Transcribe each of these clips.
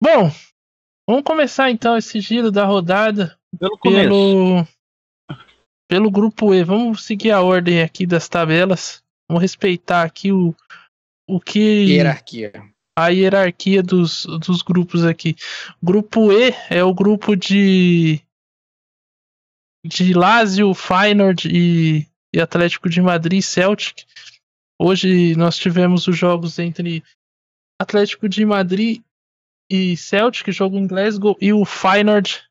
Bom, vamos começar então esse giro da rodada Pelo começo. pelo grupo E. Vamos seguir a ordem aqui das tabelas. Vamos respeitar aqui o que Hierarquia. a hierarquia dos grupos aqui. Grupo E é o grupo de Lazio, Feyenoord e Atlético de Madrid e Celtic. Hoje nós tivemos os jogos entre Atlético de Madrid e Celtic, jogo em Glasgow, e o Feyenoord,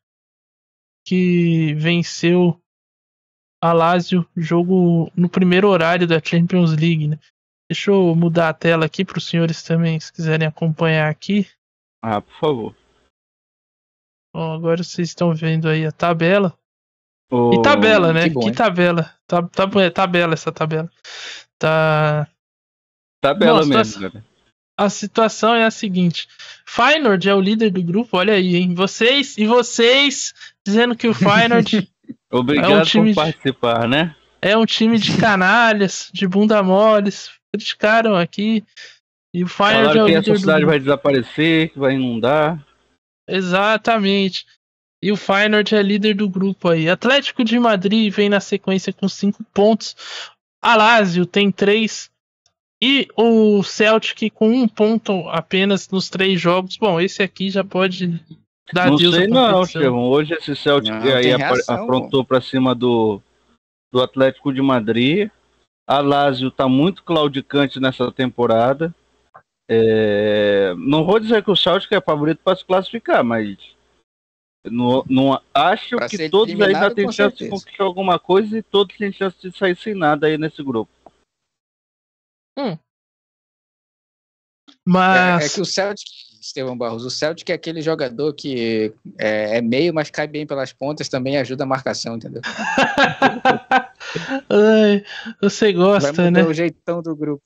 que venceu a Lazio, jogo no primeiro horário da Champions League, né? Deixa eu mudar a tela aqui para os senhores também, se quiserem acompanhar aqui. Por favor. Bom, agora vocês estão vendo aí a tabela. E tabela, né? Que tabela. Tabela essa tabela. Tá. Tabela mesmo, cara. A situação é a seguinte: Feyenoord é o líder do grupo, olha aí, hein? Vocês dizendo que o Feyenoord Obrigado por participar, né? É um time de canalhas, de bunda moles. Criticaram aqui. E o Feyenoord é o líder líder a sociedade vai desaparecer, que vai inundar. Exatamente. E o Feyenoord é líder do grupo aí. Atlético de Madrid vem na sequência com 5 pontos. A Lazio tem 3. E o Celtic com 1 ponto apenas nos 3 jogos. Bom, esse aqui já pode dar Não adeus sei à competição. não, Chevron. Hoje esse Celtic aí aprontou pra cima do Atlético de Madrid. A Lazio tá muito claudicante nessa temporada. Não vou dizer que o Celtic é favorito para se classificar, mas não acho Pra que ser todos aí eliminado, já têm com chance de certeza. conquistar alguma coisa e todos têm chance de sair sem nada aí nesse grupo. Mas É que o Celtic, Estevão Barros, o Celtic é aquele jogador que é meio, mas cai bem pelas pontas, também ajuda a marcação, entendeu? Ai, você Vai gosta, mudar né? o jeitão do grupo.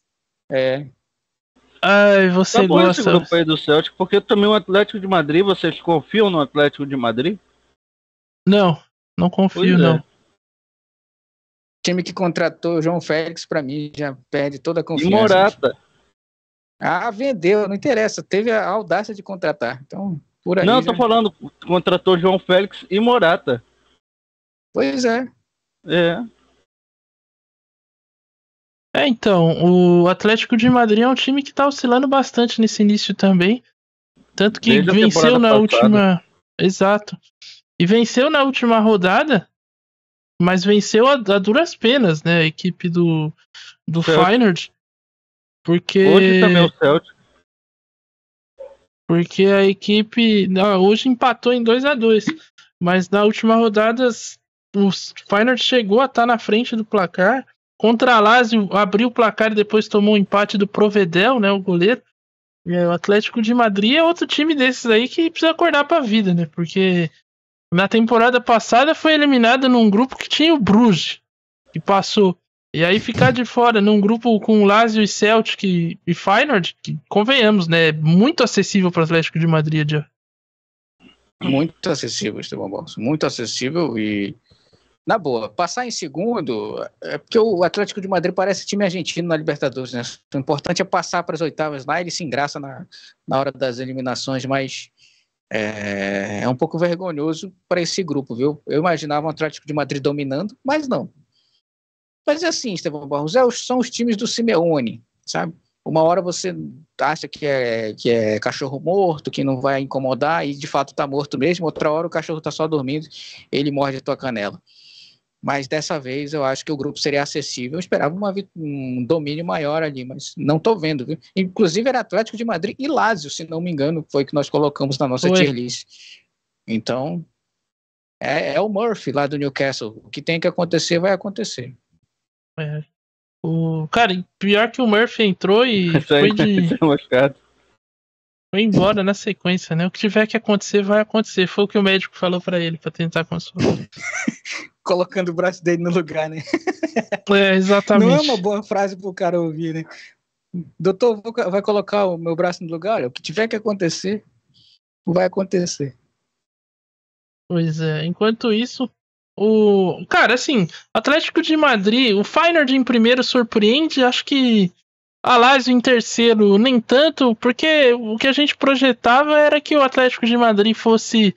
Ai, você Tá bom gosta. esse grupo aí do Celtic, porque também o Atlético de Madrid, vocês confiam no Atlético de Madrid? Não confio, Pois é. não. O time que contratou o João Félix, pra mim, já perde toda a E confiança. Morata. Vendeu, não interessa. Teve a audácia de contratar. Então, por aí. Não, eu tô falando, contratou João Félix e Morata. Pois é. Então, o Atlético de Madrid é um time que tá oscilando bastante nesse início também. Tanto que Desde a venceu na temporada última. Exato. E venceu na última rodada, mas venceu a duras penas, né? A equipe do Feyenoord. Porque. Hoje também o Celtic. Porque a equipe hoje empatou em 2-2. Mas na última rodada o Feyenoord chegou a estar na frente do placar. Contra a Lazio abriu o placar e depois tomou um empate do Provedel, né, o goleiro. E o Atlético de Madrid é outro time desses aí que precisa acordar pra vida, né? Porque na temporada passada foi eliminado num grupo que tinha o Bruges, que passou. E aí ficar de fora num grupo com Lazio e Celtic e Feyenoord, que convenhamos, né? É muito acessível para o Atlético de Madrid. Já. Muito acessível, Estevão Barros. Muito acessível e, na boa, passar em segundo é porque o Atlético de Madrid parece time argentino na Libertadores, né? O importante é passar para as oitavas lá, ele se engraça na hora das eliminações, mas é um pouco vergonhoso para esse grupo, viu? Eu imaginava o Atlético de Madrid dominando, mas não. Mas é assim, Estevão Barros, são os times do Simeone, sabe? Uma hora você acha que é cachorro morto, que não vai incomodar, e de fato tá morto mesmo. Outra hora o cachorro tá só dormindo, ele morde a tua canela. Mas dessa vez eu acho que o grupo seria acessível. Eu esperava um domínio maior ali, mas não tô vendo, viu? Inclusive era Atlético de Madrid e Lazio, se não me engano, foi que nós colocamos na nossa tier list. Então, é o Murphy lá do Newcastle. O que tem que acontecer, vai acontecer. Cara, pior que o Murphy entrou e foi embora na sequência, né? O que tiver que acontecer, vai acontecer. Foi o que o médico falou pra ele, pra tentar consolar. Colocando o braço dele no lugar, né? Exatamente. Não é uma boa frase pro cara ouvir, né? Doutor, vai colocar o meu braço no lugar? O que tiver que acontecer, vai acontecer. Pois é. Enquanto isso, Cara, assim, Atlético de Madrid, o Feyenoord em primeiro surpreende. Acho que A Lazio em terceiro, nem tanto, porque o que a gente projetava era que o Atlético de Madrid fosse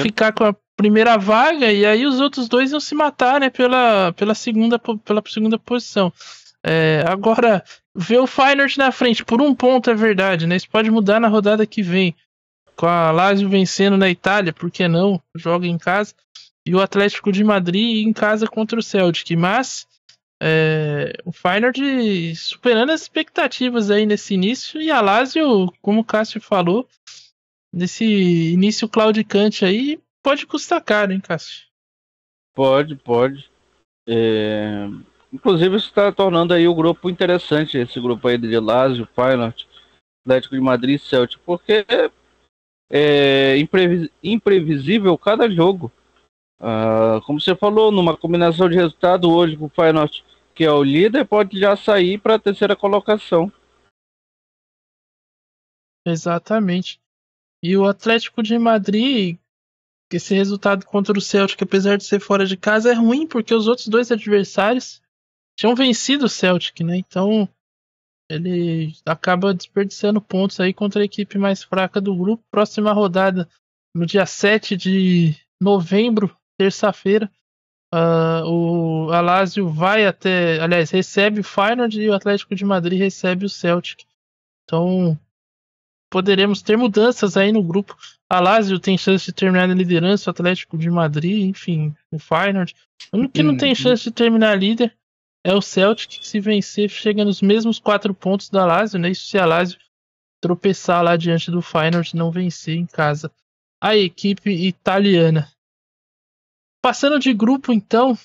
ficar com a primeira vaga, e aí os outros dois iam se matar, né, pela segunda posição. Agora, ver o Feyenoord na frente por 1 ponto é verdade, né? Isso pode mudar na rodada que vem. Com a Lazio vencendo na Itália, por que não? Joga em casa. E o Atlético de Madrid em casa contra o Celtic. Mas o Feyenoord superando as expectativas aí nesse início. E a Lazio, como o Cássio falou, nesse início claudicante aí, pode custar caro, hein, Cássio? Pode. Inclusive, isso está tornando aí o grupo interessante, esse grupo aí de Lazio, Feyenoord, Atlético de Madrid e Celtic, porque é imprevisível cada jogo. Como você falou, numa combinação de resultado hoje com o Feyenoord, que é o líder, pode já sair para a terceira colocação. Exatamente. E o Atlético de Madrid, esse resultado contra o Celtic, apesar de ser fora de casa, é ruim, porque os outros dois adversários tinham vencido o Celtic, né? Então ele acaba desperdiçando pontos aí contra a equipe mais fraca do grupo. Próxima rodada no dia 7 de novembro, terça-feira. A Lazio recebe o Feyenoord e o Atlético de Madrid recebe o Celtic. Então poderemos ter mudanças aí no grupo. A Lazio tem chance de terminar na liderança, o Atlético de Madrid, enfim, o Feyenoord. O único que não tem chance de terminar líder é o Celtic, que se vencer chega nos mesmos 4 pontos da Lazio, né? Isso se a Lazio tropeçar lá diante do Feyenoord e não vencer em casa a equipe italiana. Passando de grupo, então.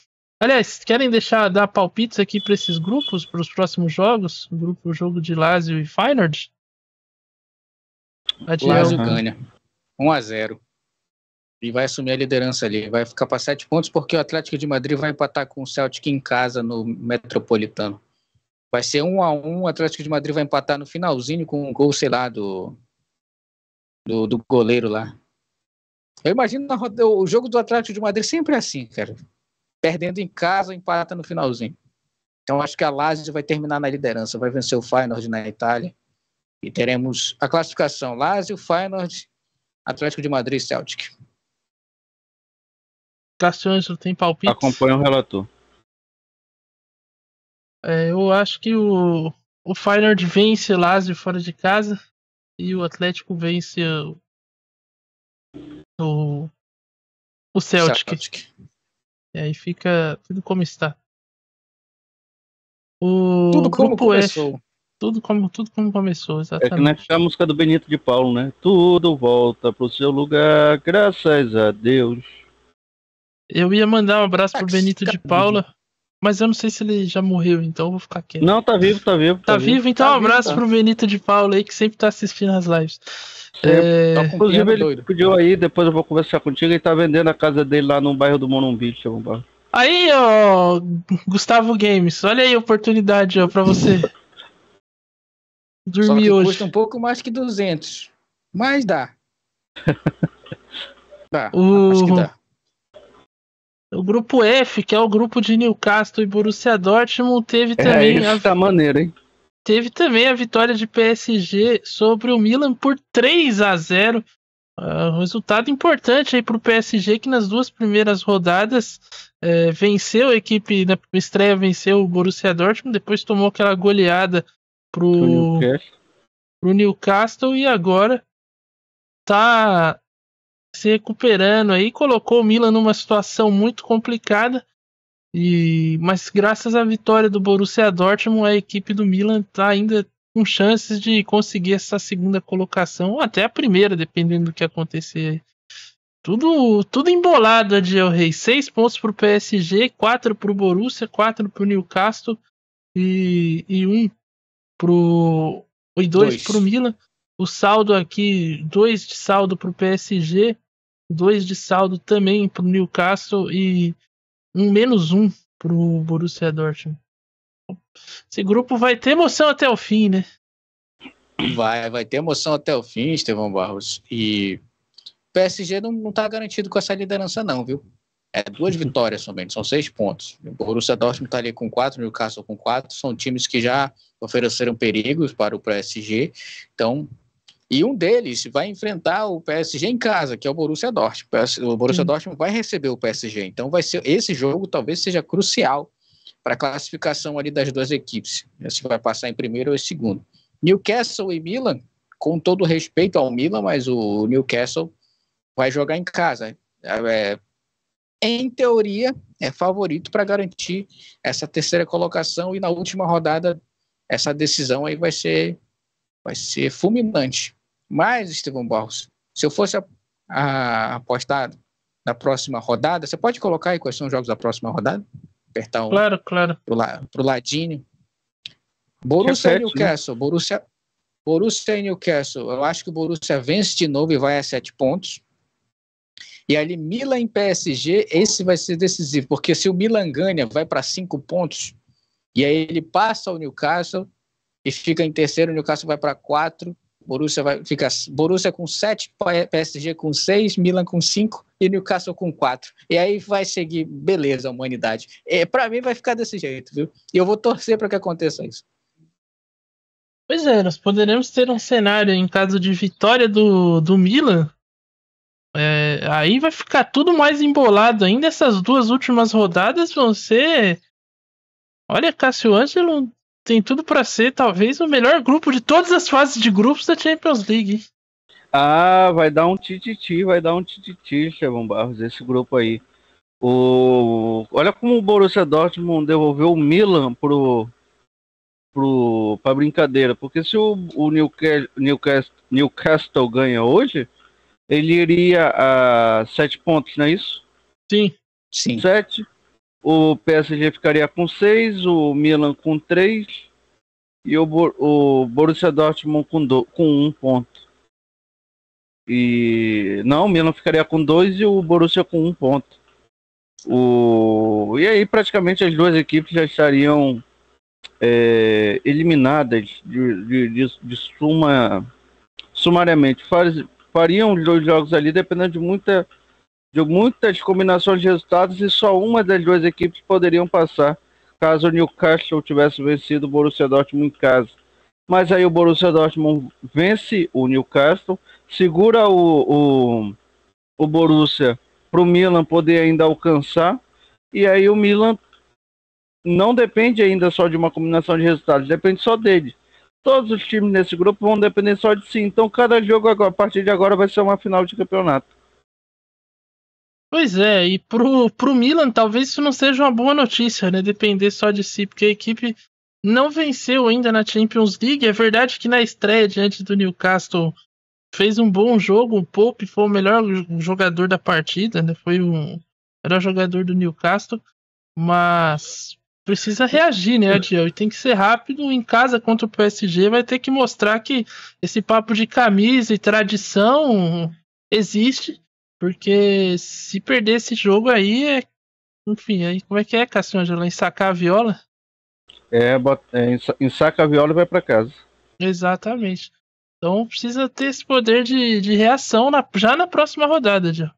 Aliás, querem dar palpites aqui para esses grupos, para os próximos jogos? O jogo de Lazio e Feyenoord? Lazio ganha 1-0 e vai assumir a liderança ali. Vai ficar para 7 pontos porque o Atlético de Madrid vai empatar com o Celtic em casa no Metropolitano. Vai ser 1-1. O Atlético de Madrid vai empatar no finalzinho com um gol, sei lá, do goleiro lá. Eu imagino o jogo do Atlético de Madrid sempre assim, cara. Perdendo em casa, empata no finalzinho. Então acho que a Lazio vai terminar na liderança. Vai vencer o Feyenoord na Itália. E teremos a classificação: Lazio, Feyenoord, Atlético de Madrid e Celtic. Cássio, tem palpite? Acompanha o relator. Eu acho que o Feyenoord vence o Lazio fora de casa e o Atlético vence o Celtic. E aí fica tudo como está. Tudo como começou. Tudo como começou, exatamente. É que nessa música do Benito de Paulo, né? Tudo volta pro seu lugar, graças a Deus. Eu ia mandar um abraço pro Benito de Paula, mas eu não sei se ele já morreu, então eu vou ficar quieto. Não, tá vivo. Tá vivo? Então um abraço pro Benito de Paula aí, que sempre tá assistindo as lives. Inclusive ele pediu aí, depois eu vou conversar contigo, ele tá vendendo a casa dele lá no bairro do Morumbi. Aí, ó, Gustavo Games, olha aí a oportunidade, ó, pra você. Dormir só que hoje. Custa um pouco mais que 200, mas dá. Acho que dá. O grupo F, que é o grupo de Newcastle e Borussia Dortmund, teve também maneiro, hein? Teve também a vitória de PSG sobre o Milan por 3-0. Resultado importante aí para o PSG, que nas 2 primeiras rodadas venceu a equipe, na estreia venceu o Borussia Dortmund, depois tomou aquela goleada pro Newcastle e agora tá se recuperando aí, colocou o Milan numa situação muito complicada, mas graças à vitória do Borussia Dortmund, a equipe do Milan tá ainda com chances de conseguir essa segunda colocação, ou até a primeira, dependendo do que acontecer. Tudo embolado, Adiel Reis. 6 pontos pro PSG, 4 pro Borussia, 4 pro Newcastle e 2 pro Milan. O saldo aqui, 2 de saldo pro PSG, 2 de saldo também pro Newcastle e -1 pro Borussia Dortmund. Esse grupo vai ter emoção até o fim, né? Vai ter emoção até o fim, Estevão Barros. E o PSG não tá garantido com essa liderança não, viu? 2 vitórias somente, são 6 pontos. O Borussia Dortmund tá ali com 4, o Newcastle com 4, são times que já ofereceram perigos para o PSG. Então, e um deles vai enfrentar o PSG em casa, que é o Borussia Dortmund. O Borussia Dortmund vai receber o PSG. Então, esse jogo talvez seja crucial para a classificação ali das duas equipes. Se vai passar em primeiro ou em segundo. Newcastle e Milan, com todo respeito ao Milan, mas o Newcastle vai jogar em casa. Em teoria, é favorito para garantir essa terceira colocação, e na última rodada essa decisão aí vai ser fulminante. Mas, Estevão Barros, se eu fosse apostar na próxima rodada, você pode colocar aí quais são os jogos da próxima rodada? Apertar Claro. Pro ladinho. Borussia e Newcastle. Né? Borussia e Newcastle. Eu acho que o Borussia vence de novo e vai a 7 pontos. E ali, Milan e PSG, esse vai ser decisivo, porque se o Milan ganha, vai para 5 pontos, e aí ele passa o Newcastle e fica em terceiro, o Newcastle vai para 4, Borussia com 7, PSG com 6, Milan com 5 e Newcastle com 4. E aí vai seguir, beleza, a humanidade. Para mim vai ficar desse jeito, viu? E eu vou torcer para que aconteça isso. Pois é, nós poderemos ter um cenário em caso de vitória do Milan. Aí vai ficar tudo mais embolado ainda. Essas duas últimas rodadas vão ser... Olha, Cássio Ângelo tem tudo para ser talvez o melhor grupo de todas as fases de grupos da Champions League. Vai dar um tititi, Estevão Barros, esse grupo aí. Olha como o Borussia Dortmund devolveu o Milan pra brincadeira, porque se o Newcastle ganha hoje, ele iria a 7 pontos, não é isso? Sim. 7. O PSG ficaria com 6, o Milan com 3 e o Borussia Dortmund com 1 ponto. O Milan ficaria com 2 e o Borussia com 1 ponto. E aí praticamente as duas equipes já estariam eliminadas sumariamente. Fariam os dois jogos ali dependendo de muitas combinações de resultados, e só uma das duas equipes poderiam passar caso o Newcastle tivesse vencido o Borussia Dortmund em casa. Mas aí o Borussia Dortmund vence o Newcastle, segura o Borussia para o Milan poder ainda alcançar, e aí o Milan não depende ainda só de uma combinação de resultados, depende só dele. Todos os times nesse grupo vão depender só de si, então cada jogo agora, a partir de agora vai ser uma final de campeonato. Pois é, e pro Milan talvez isso não seja uma boa notícia, né? Depender só de si, porque a equipe não venceu ainda na Champions League. É verdade que na estreia diante do Newcastle fez um bom jogo, o Pope foi o melhor jogador da partida, né? Foi o melhor jogador do Newcastle, mas precisa reagir, né, Adiel? E tem que ser rápido. Em casa contra o PSG vai ter que mostrar que esse papo de camisa e tradição existe. Porque se perder esse jogo aí, enfim, aí como é que é, Cássio Ângelo? Ensacar a viola? Ensaca a viola e vai para casa. Exatamente. Então precisa ter esse poder de reação já na próxima rodada, já.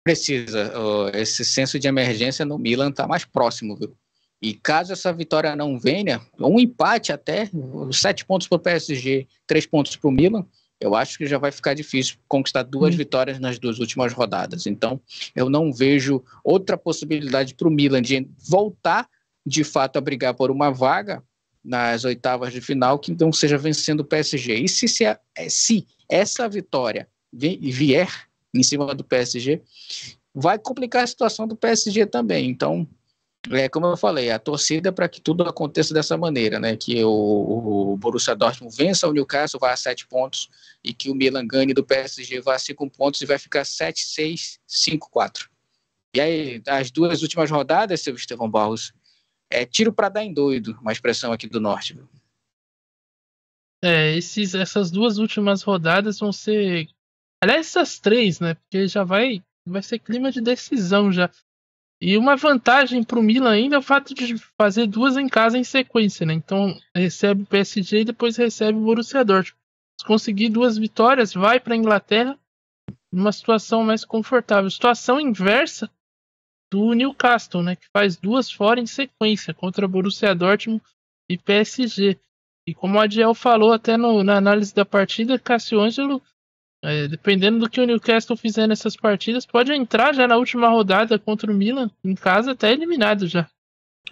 Precisa. Esse senso de emergência no Milan tá mais próximo, viu? E caso essa vitória não venha, um empate até, 7 pontos para o PSG, 3 pontos para o Milan, eu acho que já vai ficar difícil conquistar 2 vitórias nas 2 últimas rodadas. Então, eu não vejo outra possibilidade para o Milan de voltar, de fato, a brigar por uma vaga nas oitavas de final que não seja vencendo o PSG. E se essa vitória vier em cima do PSG, vai complicar a situação do PSG também. Então, como eu falei, a torcida para que tudo aconteça dessa maneira, né? Que o Borussia Dortmund vença o Newcastle, vai a 7 pontos, e que o Milan ganhe do PSG, vai a 5 pontos e vai ficar 7-6, 5-4. E aí, as 2 últimas rodadas, seu Estevão Barros, tiro para dar em doido, uma expressão aqui do norte. Viu? Essas 2 últimas rodadas vão ser... Aliás, essas 3, né? Porque já vai ser clima de decisão já. E uma vantagem para o Milan ainda é o fato de fazer 2 em casa em sequência, né? Então recebe o PSG e depois recebe o Borussia Dortmund. Se conseguir 2 vitórias, vai para a Inglaterra numa situação mais confortável. Situação inversa do Newcastle, né? Que faz 2 fora em sequência contra o Borussia Dortmund e PSG. E como o Adiel falou até na análise da partida, Cássio Ângelo, dependendo do que o Newcastle fizer nessas partidas, pode entrar já na última rodada contra o Milan, em casa até eliminado já.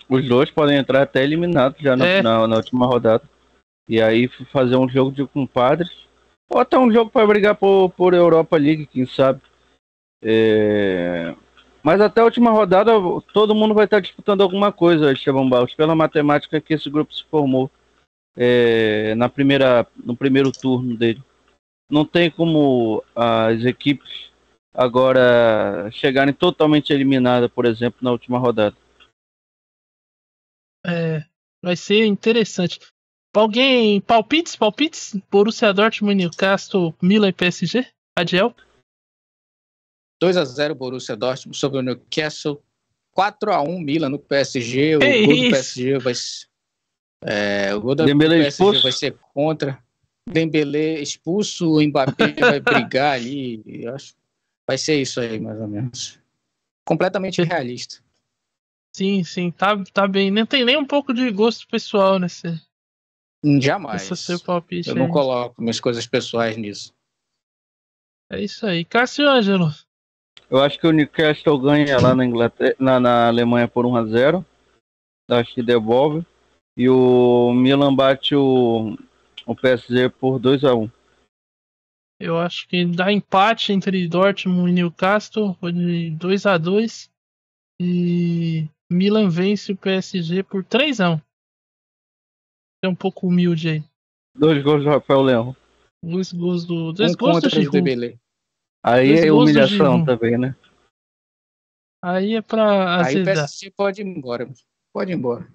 Os dois podem entrar até eliminados já na última rodada. E aí fazer um jogo de compadres. Ou até um jogo para brigar por Europa League, quem sabe. Mas até a última rodada todo mundo vai estar disputando alguma coisa, Estevão Barros, pela matemática que esse grupo se formou no primeiro turno dele. Não tem como as equipes agora chegarem totalmente eliminadas, por exemplo, na última rodada. Vai ser interessante. Alguém, palpites? Borussia Dortmund, Newcastle, Milan e PSG? Adiel? 2-0 Borussia Dortmund sobre o Newcastle. 4-1 Milan no PSG. O gol do PSG vai ser... o gol do PSG vai ser contra. Dembélé expulso, o Mbappé vai brigar ali. Eu acho que vai ser isso aí, mais ou menos. Completamente realista. Sim, tá bem. Não tem nem um pouco de gosto pessoal nesse... Jamais. Esse seu palpite eu não coloco minhas coisas pessoais nisso. É isso aí. Cássio Ângelo. Eu acho que o Newcastle ganha lá na Inglaterra, na Alemanha por 1-0. Acho que devolve. E o Milan bate o PSG por 2-1. Eu acho que dá empate entre Dortmund e Newcastle de 2-2. E Milan vence o PSG por 3-1. É um pouco humilde aí. 2 gols do Rafael Leão. 2 gols do... 2 gols do Giroud. Aí é humilhação também, né? Aí é pra azedar. Aí o PSG pode ir embora. Pode ir embora.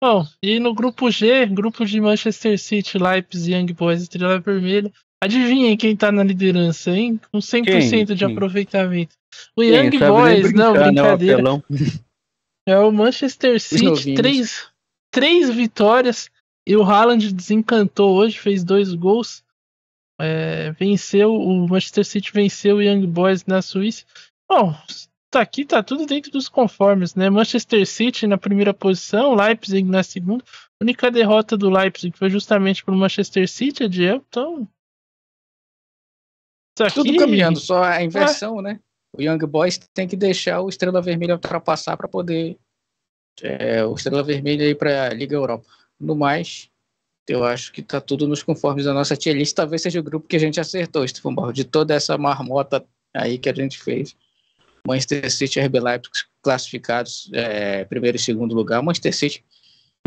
Bom, e no grupo G, grupo de Manchester City, Leipzig, Young Boys, Estrela Vermelha. Adivinhem quem tá na liderança, hein? Com 100% de aproveitamento. O Young Boys, não, brincadeira. É o Manchester City, 3 vitórias. E o Haaland desencantou hoje, fez 2 gols. O Manchester City venceu o Young Boys na Suíça. Bom, aqui tá tudo dentro dos conformes, né? Manchester City na primeira posição, Leipzig na segunda. A única derrota do Leipzig foi justamente pro Manchester City, Adiel. Então, tudo caminhando, só a inversão, né? O Young Boys tem que deixar o Estrela Vermelha ultrapassar para poder o Estrela Vermelha ir para a Liga Europa. No mais, eu acho que tá tudo nos conformes da nossa tier list. Talvez seja o grupo que a gente acertou, Estevão Barros, de toda essa marmota aí que a gente fez. Manchester City e RB Leipzig classificados primeiro e segundo lugar. Manchester City,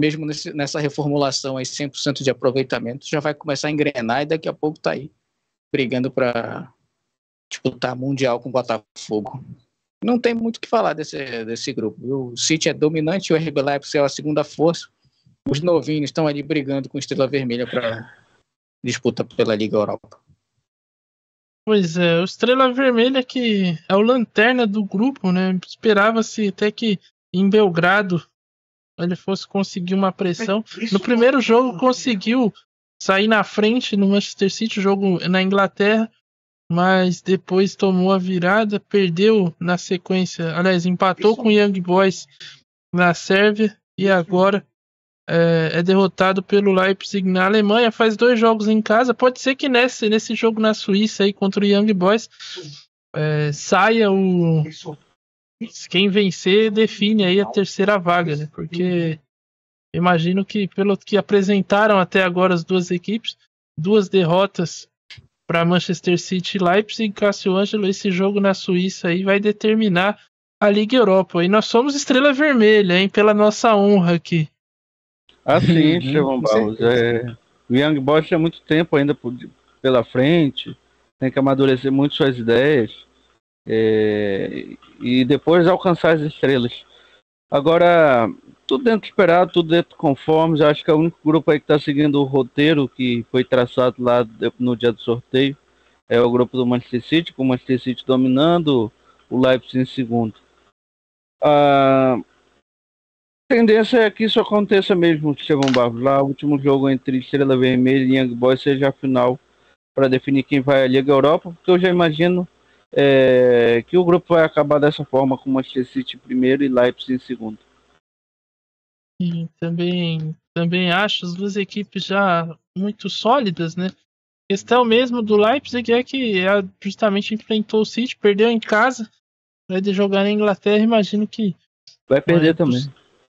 mesmo nessa reformulação aí, 100% de aproveitamento, já vai começar a engrenar e daqui a pouco tá aí brigando para disputar Mundial com o Botafogo. Não tem muito o que falar desse grupo. O City é dominante, o RB Leipzig é a segunda força. Os novinhos estão ali brigando com Estrela Vermelha para disputa pela Liga Europa. Pois é, o Estrela Vermelha que é o lanterna do grupo, né? Esperava-se até que em Belgrado ele fosse conseguir uma pressão. No primeiro jogo conseguiu sair na frente no Manchester City, jogo na Inglaterra, mas depois tomou a virada, perdeu na sequência, aliás, empatou com o Young Boys na Sérvia e agora é derrotado pelo Leipzig na Alemanha. Faz 2 jogos em casa. Pode ser que nesse jogo na Suíça aí contra o Young Boys saia quem vencer define aí a terceira vaga, né? Porque imagino que pelo que apresentaram até agora as duas equipes, 2 derrotas para Manchester City e Leipzig. Cássio Ângelo, esse jogo na Suíça aí vai determinar a Liga Europa. E nós somos Estrela Vermelha, hein? Pela nossa honra aqui. Sim, Estevão Barros. O Young Boys tem muito tempo ainda pela frente, tem que amadurecer muito suas ideias e depois alcançar as estrelas. Agora, tudo dentro esperado, tudo dentro conformes. Acho que é o único grupo aí que está seguindo o roteiro que foi traçado lá no dia do sorteio. É o grupo do Manchester City, com o Manchester City dominando, o Leipzig em segundo. A tendência é que isso aconteça mesmo, Estevão Barros. Lá, o último jogo entre Estrela Vermelha e Young Boys seja a final para definir quem vai à Liga Europa, porque eu já imagino que o grupo vai acabar dessa forma, com Manchester City em primeiro e Leipzig em segundo. Sim, também Também acho as duas equipes já muito sólidas, né? A questão mesmo do Leipzig é que justamente enfrentou o City, perdeu em casa, vai de jogar na Inglaterra, imagino que Vai perder também.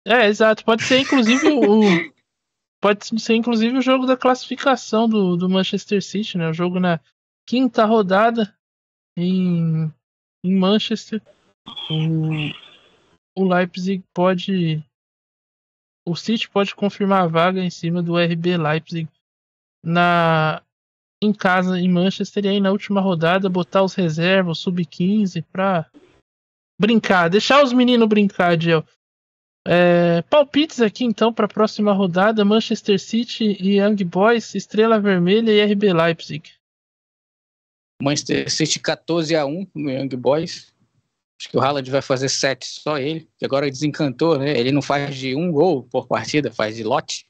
Exato, pode ser inclusive o jogo da classificação do Manchester City, né? O jogo na quinta rodada em Manchester. O Leipzig pode. O City pode confirmar a vaga em cima do RB Leipzig em casa em Manchester, e aí na última rodada botar os reservas, sub-15 pra brincar, deixar os meninos brincar, Diel. Palpites aqui então para a próxima rodada: Manchester City e Young Boys, Estrela Vermelha e RB Leipzig. Manchester City 14-1 no Young Boys. Acho que o Haaland vai fazer 7, só ele, que agora desencantou, né? Ele não faz de 1 gol por partida, faz de lote.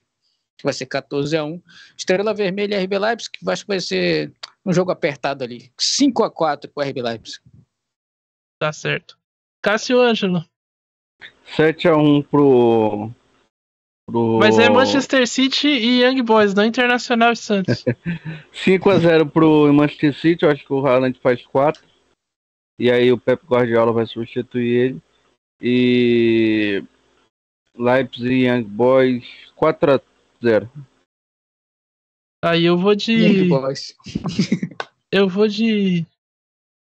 Vai ser 14-1. Estrela Vermelha e RB Leipzig, que acho que vai ser um jogo apertado ali. 5-4 pro RB Leipzig. Tá certo. Cássio Ângelo. 7-1 pro... Mas é Manchester City e Young Boys, não Internacional e Santos. 5-0 pro Manchester City, eu acho que o Haaland faz 4. E aí o Pep Guardiola vai substituir ele. E Leipzig e Young Boys 4-0. Aí eu vou de... Young Boys. Eu vou de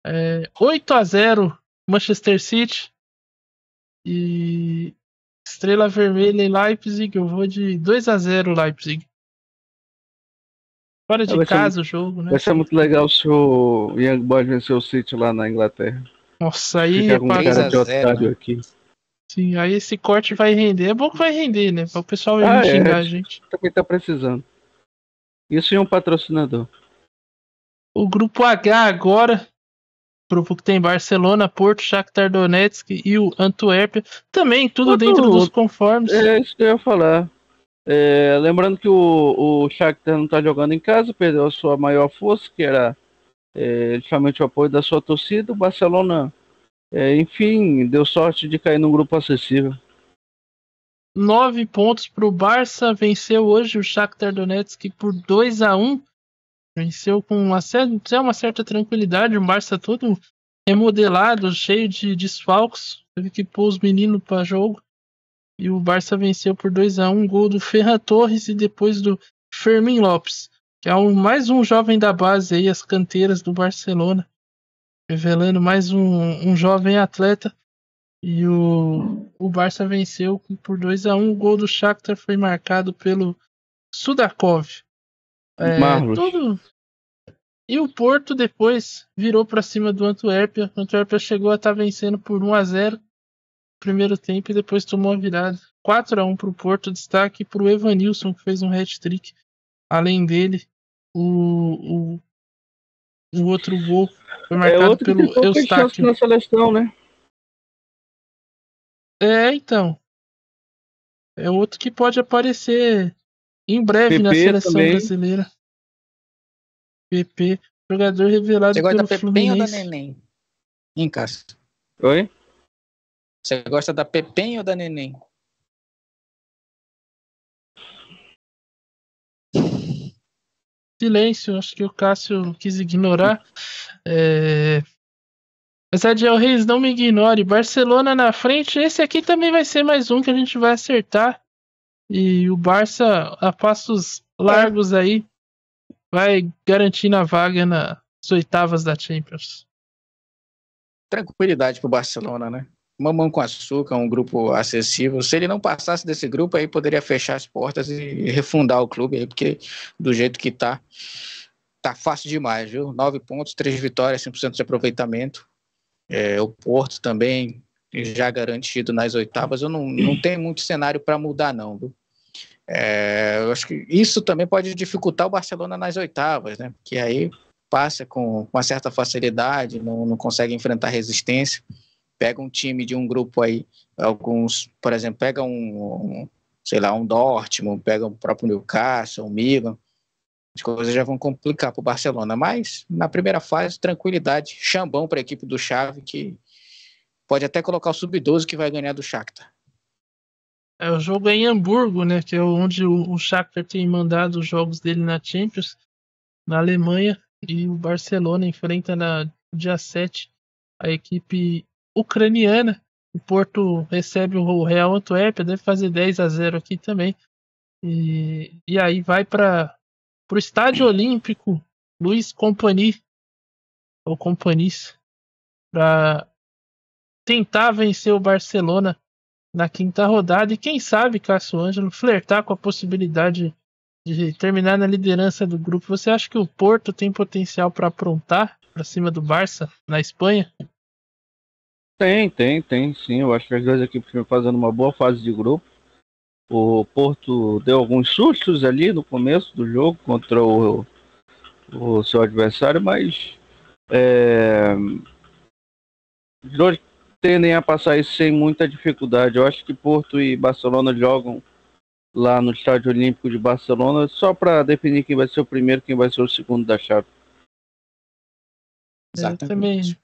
8-0 Manchester City. E Estrela Vermelha e Leipzig, eu vou de 2-0 Leipzig. Fora de casa o jogo, né? Vai ser muito legal se o Young Boys vencer o City lá na Inglaterra. Nossa, aí fica com cara de otário aqui. Sim, aí esse corte vai render. É bom que vai render, né? Para o pessoal vir xingar a gente. Também tá precisando. Isso e um patrocinador. O grupo H agora, grupo que tem Barcelona, Porto, Shakhtar Donetsk e o Antuérpia. Também tudo dentro dos conformes. É isso que eu ia falar. Lembrando que o Shakhtar não está jogando em casa, perdeu a sua maior força, que era justamente o apoio da sua torcida. O Barcelona, enfim, deu sorte de cair num grupo acessível. 9 pontos para o Barça, venceu hoje o Shakhtar Donetsk por 2-1. Venceu com uma certa tranquilidade, o Barça todo remodelado, cheio de desfalques. Teve que pôr os meninos para jogo. E o Barça venceu por 2-1, gol do Ferran Torres e depois do Fermín Lopes, que é mais um jovem da base aí, as canteiras do Barcelona, revelando mais um jovem atleta. E o Barça venceu por 2-1, o gol do Shakhtar foi marcado pelo Sudakov. E o Porto depois virou para cima do Antuérpia. O Antuérpia chegou a estar vencendo por 1-0 primeiro tempo e depois tomou a virada. 4-1 para o Porto, destaque para o Evanilson, que fez um hat-trick. Além dele, o outro gol foi marcado pelo Eustáquio. Na seleção, né? Então. É outro que pode aparecer em breve PP na seleção também. Brasileira. PP, jogador revelado pelo Fluminense. Você gosta da Pepem ou da Neném? Hein, Cássio? Oi? Você gosta da Pepem ou da Neném? Silêncio, acho que o Cássio quis ignorar. Mas Adiel Reis, não me ignore. Barcelona na frente. Esse aqui também vai ser mais um que a gente vai acertar. E o Barça, a passos largos aí, vai garantir a vaga nas oitavas da Champions. Tranquilidade pro Barcelona, né? Mamão com açúcar, um grupo acessível. Se ele não passasse desse grupo, aí poderia fechar as portas e refundar o clube aí, porque do jeito que tá fácil demais, viu? 9 pontos, 3 vitórias, 100% de aproveitamento. O Porto também já garantido nas oitavas. Eu não tenho muito cenário para mudar, não, viu? Eu acho que isso também pode dificultar o Barcelona nas oitavas, né? Porque aí passa com uma certa facilidade, não consegue enfrentar resistência. Pega um time de um grupo aí, alguns, por exemplo, pega um Dortmund, pega o próprio Newcastle, o Milan, as coisas já vão complicar para o Barcelona, mas na primeira fase, tranquilidade, chambão para a equipe do Xavi, que pode até colocar o Sub-12 que vai ganhar do Shakhtar. O jogo é em Hamburgo, né? Que é onde o Shakhtar tem mandado os jogos dele na Champions, na Alemanha. E o Barcelona enfrenta no dia 7 a equipe ucraniana. O Porto recebe o Real Antuérpia, deve fazer 10-0 aqui também. E aí vai para o Estádio Olímpico Luiz Company, ou Companys, para tentar vencer o Barcelona na quinta rodada. E quem sabe, Cássio Ângelo, flertar com a possibilidade de terminar na liderança do grupo. Você acha que o Porto tem potencial para aprontar para cima do Barça na Espanha? Tem, sim. Eu acho que as duas equipes estão fazendo uma boa fase de grupo. O Porto deu alguns sustos ali no começo do jogo contra o seu adversário, mas os dois tendem a passar isso sem muita dificuldade. Eu acho que Porto e Barcelona jogam lá no Estádio Olímpico de Barcelona só para definir quem vai ser o primeiro e quem vai ser o segundo da chave. Também, o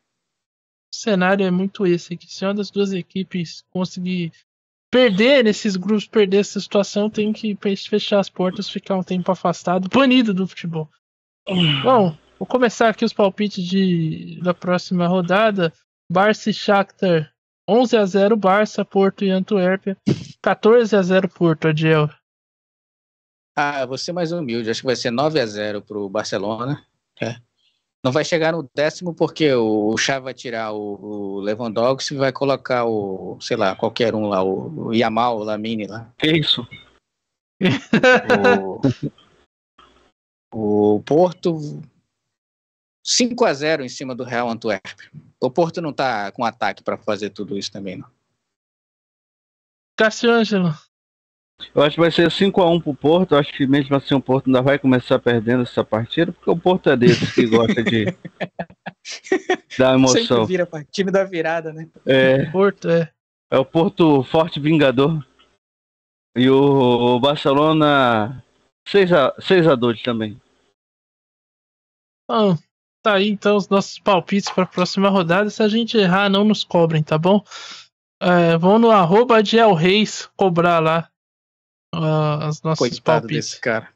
cenário é muito esse aqui. Se uma das duas equipes conseguir perder nesses grupos, perder essa situação, tem que fechar as portas, ficar um tempo afastado, banido do futebol. Bom, vou começar aqui os palpites da próxima rodada. Barça e Shakhtar 11-0 Barça, Porto e Antuérpia 14-0 Porto, Adiel. Vou ser mais humilde, acho que vai ser 9-0 pro Barcelona. Não vai chegar no 10º porque o Xavi vai tirar o Lewandowski e vai colocar sei lá, qualquer um lá, o Yamal, o Lamine lá. Que isso? O Porto 5-0 em cima do Real Antuérpia. O Porto não tá com ataque para fazer tudo isso também, não. Cássio Ângelo. Eu acho que vai ser 5-1 pro Porto. Eu acho que mesmo assim o Porto ainda vai começar perdendo essa partida, porque o Porto é desses que gosta de dar emoção. Sempre vira time da virada, né? Porto é o Porto forte vingador. E o Barcelona 6-2 também. Bom, tá aí então os nossos palpites para a próxima rodada. Se a gente errar, não nos cobrem, tá bom? Vão no @AdielReis cobrar lá os nossos Coitado palpites. desse cara.